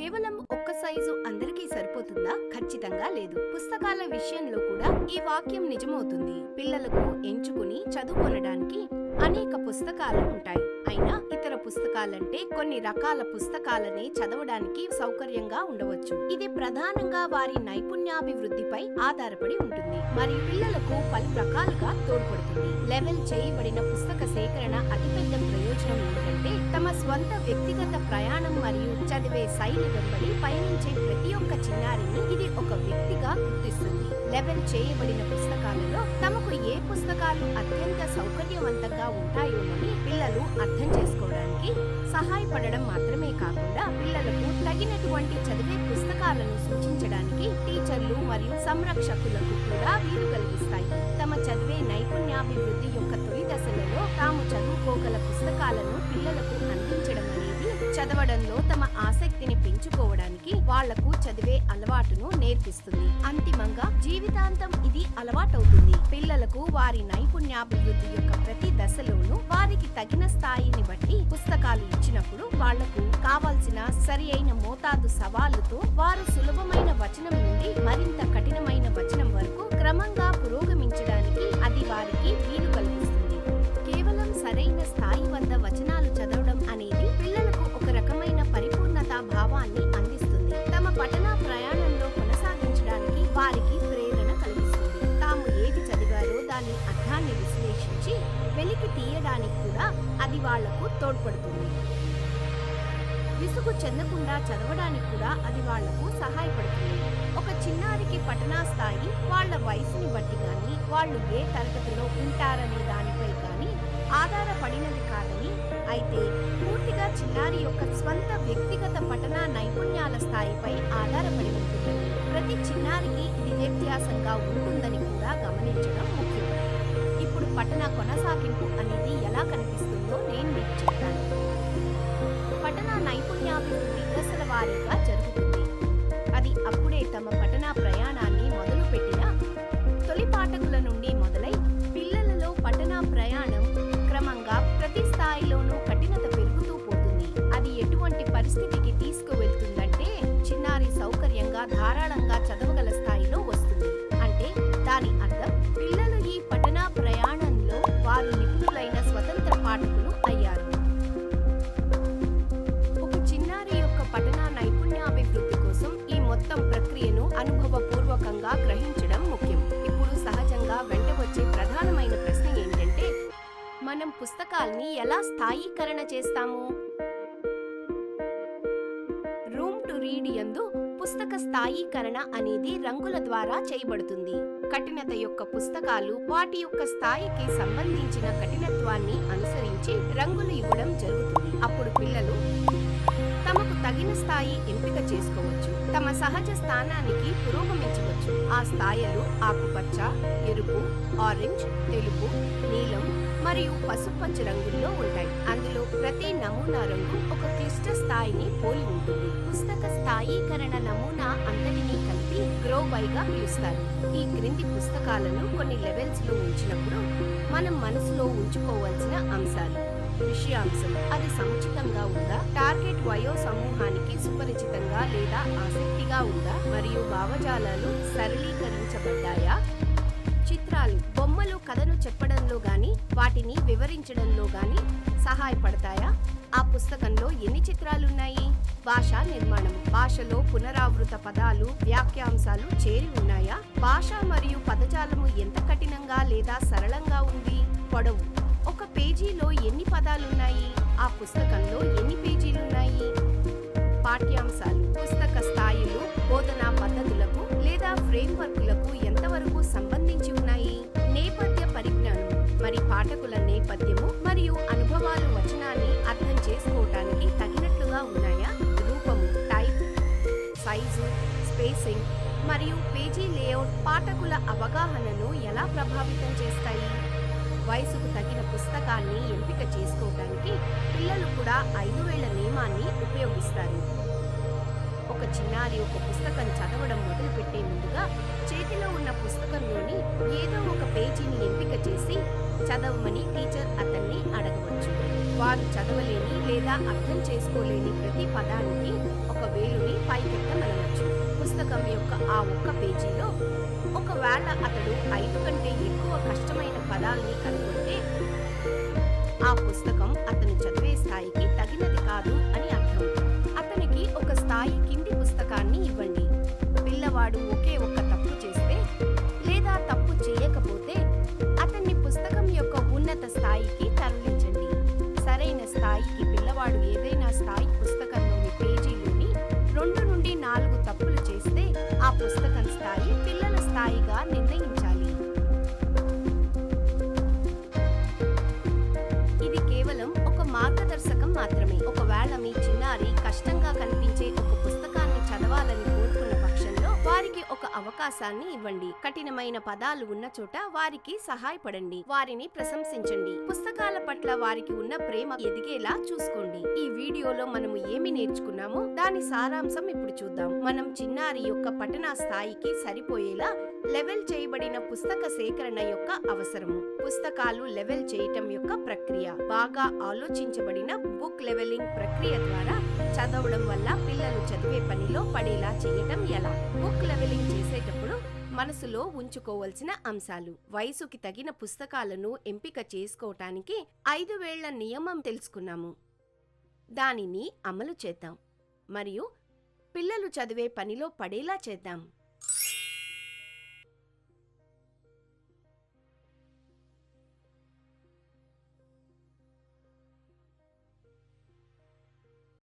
కేవలం ఒక్క సైజు అందరికీ సరిపోతుందా? ఖచ్చితంగా లేదు. పుస్తకాల విషయంలో కూడా ఈ వాక్యం నిజమవుతుంది. పిల్లలకు ఎంచుకుని చదువుకొనడానికి అనేక పుస్తకాలు ఉంటాయి. అయినా ఇతర పుస్తకాలంటే కొన్ని రకాల పుస్తకాలనే చదవడానికి సౌకర్యంగా ఉండవచ్చు. ఇది ప్రధానంగా వారి నైపుణ్యాభివృద్ధిపై ఆధారపడి ఉంటుంది మరియు పిల్లలకు పలు రకాలుగా తోడ్పడుతుంది. లెవెల్ చేయబడిన పుస్తక సేకరణ అతిపెద్ద ప్రయోజనం ఏంటంటే తమ స్వంత వ్యక్తిగత ప్రయాణం మరియు చదివే శైలి వెంబడి పయనించే ప్రతి ఒక్క చిన్నారిని ఇది ఒక వ్యక్తిగా గుర్తిస్తుంది. లెవెల్ చేయబడిన పుస్తకాలలో తమకు ఏ పుస్తకాలు అత్యంత సౌకర్యవంతంగా ఉంటాయోనని పిల్లలు అర్థం చేసుకోవడానికి సహాయపడడం మాత్రమే కాకుండా పిల్లలకు తగినటువంటి చదివే పుస్తకాలను సూచించడానికి టీచర్లు మరియు సంరక్షకులకు కూడా వీలు కలిగిస్తాయి. తమ చదివే నైపుణ్యాభివృద్ధి యొక్క తొలి దశలలో తాము చదువుకోగల పుస్తకాలను పిల్లలకు అందించడం అనేది చదవడంలో తమ ఆసక్తిని పెంచుకోవడానికి వాళ్లకు చదివే అలవాటును నేర్పిస్తుంది. అంతిమంగా జీవితాంతం ఇది అలవాటవుతుంది. పిల్లలకు వారి నైపుణ్యాభివృద్ధి యొక్క ప్రతి దశలోనూ వారికి తగిన స్థాయిని బట్టి పుస్తకాలు ఇచ్చినప్పుడు వాళ్లకు కావాల్సిన సరి అయిన మోతాదు సవాలుతో వారు సులభమైన వచనం నుండి మరింత కఠినమైన వచనం వరకు క్రమంగా పురోగమించడానికి అది వారికి వీలు కల్పిస్తుంది. కేవలం సరైన స్థాయి వద్ద వచనాలు చదవడం అనేది పిల్లలకు ఒక రకమైన పరిపూర్ణతా భావాన్ని అందిస్తుంది. తమ పఠన ప్రయాణంలో కొనసాగించడానికి వారికి ప్రేరణ కలిగిస్తుంది. తాము ఏది చదివారో దాని అర్థాన్ని విశ్లేషించి వెలికి తీయడానికి కూడా అది వాళ్లకు తోడ్పడుతుంది. విసుగు చెందకుండా చదవడానికి కూడా అది వాళ్లకు సహాయపడుతుంది. ఒక చిన్నారికి పఠనా స్థాయి వాళ్ల వయసుని బట్టి గాని వాళ్ళు ఏ తరగతిలో ఉంటారనే దానిపై గాని ఆధారపడినది కాదని, అయితే పూర్తిగా చిన్నారి యొక్క స్వంత వ్యక్తిగత పఠనా నైపుణ్యాల స్థాయిపై ఆధారపడి ఉంటుందని, ప్రతి చిన్నారికి ఇది వ్యత్యాసంగా ఉంటుందని కూడా గమనించడం ముఖ్యం. ఇప్పుడు పఠన కొనసాగింపు అనేది ఎలా కనిపిస్తుందో నేను మీకు చెప్తాను. పఠన నైపుణ్యాభివృద్ధి దశల వారీగా జరుగుతుంది. అది అప్పుడే తమ పఠనా ప్రయాణాన్ని మొదలుపెట్టిన తొలి పాఠకుల నుండి మొదలై పిల్లలలో పఠనా ప్రయాణం క్రమంగా ప్రతి స్థాయిలోనూ కఠినత పెరుగుతూ పోతుంది. అది ఎటువంటి పరిస్థితికి తీసుకువెళ్తుందంటే చిన్నారి సౌకర్యంగా ధారాళంగా చదవగల స్థాయిలో వస్తుంది. అంటే దాని అర్థం పిల్లలు ఈ పఠనా ప్రయాణంలో వారు నిపుణులైన స్వతంత్ర పాఠకులు అయ్యారు. ఒక చిన్నారి యొక్క పఠనా నైపుణ్యాభివృద్ధి కోసం ఈ మొత్తం ప్రక్రియను అనుభవపూర్వకంగా గ్రహించడం ముఖ్యం. ఇప్పుడు సహజంగా వెంట వచ్చే ప్రధానమైన ప్రశ్న ఏంటంటే మనం పుస్తకాల్ని ఎలా స్థాయీకరణ చేస్తాము? రూమ్ టు రీడ్ యందు పుస్తక స్థాయీకరణ అనేది రంగుల ద్వారా చేయబడుతుంది. కఠినత యొక్క పుస్తకాలు వాటి యొక్క స్థాయికి సంబంధించిన కఠినత్వాన్ని అనుసరించి రంగులు ఇవ్వడం జరుగుతుంది. అప్పుడు పిల్లలు తమకు తగిన స్థాయి ఎంపిక చేసుకోవచ్చు, తమ సహజ స్థానానికి పురోగమించవచ్చు. ఆ స్థాయిలు ఆకుపచ్చ, ఎరుపు, ఆరెంజ్, తెలుపు, నీలం మరియు పసుపచ్చ రంగుల్లో ఉంటాయి. అందులో ప్రతి నమూనా రంగు ఒక క్లిష్ట స్థాయిని పోలి ఉంటుంది. పుస్తక స్థాయీకరణ నమూనా అంతటినీ కలిపి గ్రో బైగా పిలుస్తారు. ఈ క్రింది పుస్తకాలను కొన్ని లెవెల్స్ లో ఉంచినప్పుడు మనం మనసులో ఉంచుకోవాల్సిన అంశాలు. విషయాంశం అది సముచితంగా ఉందా? టార్గెట్ వయో సమూహానికి సుపరిచితంగా లేదా ఆసక్తిగా ఉందా? మరియు భావజాలాలు సరళీకరించబడ్డాయా? చిత్రాలు, బొమ్మలు కథను చెప్పడంలో గాని వాటిని వివరించడంలో గాని సహాయపడతాయా? ఆ పుస్తకంలో ఎన్ని చిత్రాలున్నాయి? భాషా నిర్మాణం, భాషలో పునరావృత పదాలు, వ్యాఖ్యాంశాలు చేరి ఉన్నాయా? భాష మరియు పదజాలము ఎంత కఠినంగా లేదా సరళంగా ఉంది? పొడవు, ఒక పేజీలో ఎన్ని పదాలున్నాయి? ఆ పుస్తకంలో ఎన్ని పేజీలున్నాయి? పాఠ్యాంశాలు, పుస్తక స్థాయిలు బోధనా పద్ధతులకు లేదా ఫ్రేమ్వర్క్లకు ఎంతవరకు సంబంధించి ఉన్నాయి? నేపథ్య పరిజ్ఞానం, మరి పాఠకుల నేపథ్యము మరియు అనుభవాలు వచనాన్ని అర్థం చేసుకోవటానికి తగినట్లుగా ఉన్నాయా? రూపము, టైప్, సైజు, స్పేసింగ్ మరియు పేజీ లేఅవుట్ పాఠకుల అవగాహనను ఎలా ప్రభావితం చేస్తాయి? వయసుకు తగిన పుస్తకాన్ని ఎంపిక చేసుకోవడానికి పిల్లలు కూడా 5 వేళ్ల నియమాన్ని ఉపయోగిస్తారు. ఒక చిన్నారి ఒక పుస్తకం చదవడం మొదలుపెట్టే ముందుగా చేతిలో ఉన్న పుస్తకంలోని ఏదో ఒక పేజీని ఎంపిక చేసి చదవమని టీచర్ అతన్ని అడగవచ్చు. వారు చదవలేని లేదా అర్థం చేసుకోలేని ప్రతి పదానికి ఒక వేలుని పైకెత్తమనవచ్చు. పుస్తకం యొక్క ఆ ఒక్క పేజీలో ఒకవేళ అతడు 5 కంటే ఎక్కువ కష్టమైన పదాల్ని కనుగొంటే ఆ పుస్తకం అతను చదివే స్థాయికి తగినది కాదు అని అర్థం. అతనికి ఒక స్థాయి కింది పుస్తకాన్ని ఇవ్వండి. పిల్లవాడు ఒకే ఒక్క తప్పు చేస్తే లేదా తప్పు చేయకపోతే అతన్ని పుస్తకం యొక్క ఉన్నత స్థాయికి తరలించండి. సరైన స్థాయికి పిల్లవాడు ఏదైనా స్థాయి పుస్తకంలోని పేజీలోని 2 నుండి 4 తప్పులు చేస్తే ఆ పుస్తకం స్థాయి పిల్లల స్థాయిగా నిర్ణయించాలి. ఇది కేవలం ఒక మార్గదర్శకం మాత్రమే. ఒకవేళ మీ చిన్నారి కష్టంగా కనిపించే ఒక పుస్తకాన్ని చదవాలని కోరుకున్న పక్షంలో వారికి ఒక అవకాశాన్ని ఇవ్వండి. కఠినమైన పదాలు ఉన్న చోట వారికి సహాయపడండి. వారిని ప్రశంసించండి. పుస్తకాల పట్ల వారికి ఉన్న ప్రేమ ఎదిగేలా చూసుకోండి. ఈ వీడియోలో మనము ఏమి నేర్చుకున్నామో దాని సారాంశం ఇప్పుడు చూద్దాం. మనం చిన్నారి యొక్క పఠనా స్థాయికి సరిపోయేలా లెవెల్ చేయబడిన పుస్తక సేకరణ యొక్క అవసరము. పుస్తకాలు లెవెల్ చేయటం యొక్క ప్రక్రియ. బాగా ఆలోచించబడిన బుక్ లెవెలింగ్ ప్రక్రియ ద్వారా చదవడం వల్ల పిల్లలు చదివే పనిలో పడేలా చేయటం ఎలా? బుక్ లెవెలింగ్ చేసేటప్పుడు మనసులో ఉంచుకోవలసిన అంశాలు. వయసుకి తగిన పుస్తకాలను ఎంపిక చేసుకోవటానికి 5 వేళ్ల నియమం తెలుసుకున్నాము. దానిని అమలు చేద్దాం మరియు పిల్లలు చదివే పనిలో పడేలా చేద్దాం.